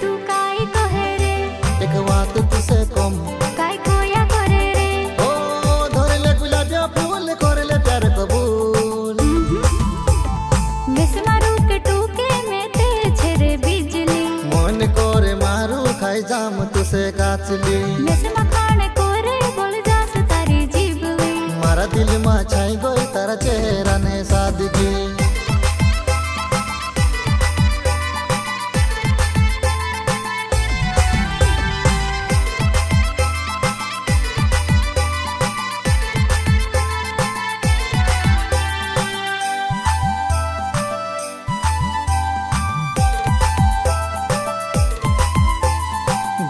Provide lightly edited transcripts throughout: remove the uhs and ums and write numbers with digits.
तू काई कहे रे एक बात तुसे कम काई कोया करे रे ओ धरले गुलाब फूल करले प्यार कबूल मिस मारू के टूके में ते छेरे बिजली मन करे मारू खाई जाम तुसे काचली मिस मखाने कोरे बोल जास तारी जीबली मारा दिल में छाई गई तारा चेहरा ने सादगी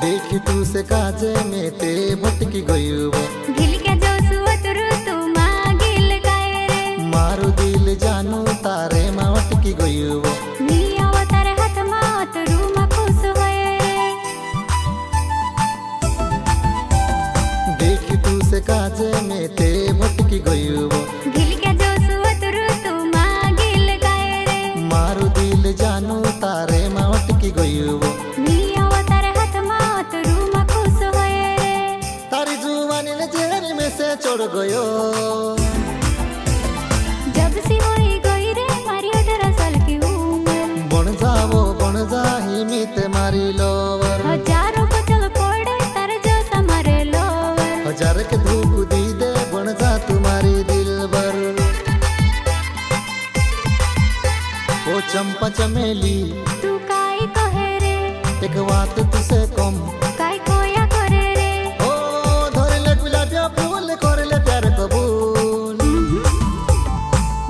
देखी तू से काजे में ते भटकी गई वो गिल के जो सुअतुर तू मागिल काए रे मारू दिल जानू तारे में भटकी गई वो मिया वो तारे हाथ मात रूमा खुश होए रे देखी तू से काजे में ते भटकी गई वो गिल के जो सुअतुर तू मागिल काए रे मारू दिल जानू तारे में भटकी गई वो मिया वो तारे हाथ मात रूमा खुश होए रे तारी जुबानी ने जेहर में से चढ़ गयो जब सी होई गई रे मारी 18 साल की उम्र बन जा ही मित मारी लोवर हजारों को चल पड़े तारे जो समारे लोवर हजार के धूप दी दे बन जा तुम्हारी दिल भर ओ चंपा चमेली तू काई कहे रे एक बात तुसे कम काई कोया करे रे ओ धरले गुलाब फूल करले प्यार कबूल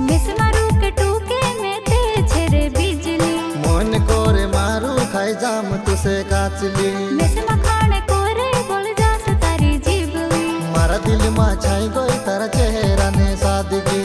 मिस मारू के टूके में ते छेरे बिजली मन करे मारू खाई जाम तुसे काचली मिस मखाने कोरे बोल जास तारी जीबली मारा दिल में छाई गई तारा चेहरा ने सादगी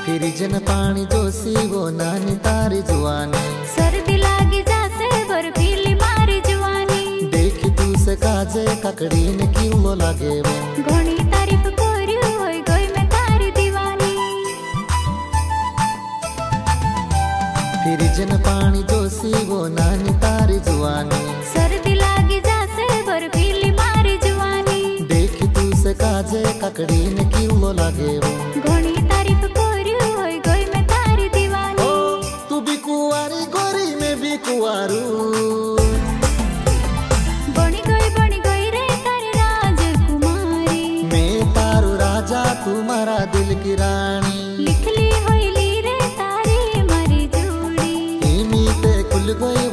फिर जन पानी जोशी वो नानी तारी जुआनी सर्दी लागी जासे बर्फीली मारी जवानी देखी तू से काजे ककड़ी ने किलो लागे वो घणी तारीफ कोरी होई गई मैं तारी दीवानी फिर जन पानी जोशी वो नानी तारी जुआनी सर्दी लागी जासे बर्फीली मारी जवानी देखी तू से काजे ककड़ी ने किलो लागे वो घणी तारीफ कोरी होई गई मैं तारी दीवानी ओ तू भी कुंवारी गोरी में भी कुंवारू बनी गई रे तारी राजकुमारी मैं तारू राजा तुम्हारा दिल की रानी लिखली होई ली रे तारी मारी जोड़ी इमीते खुल गई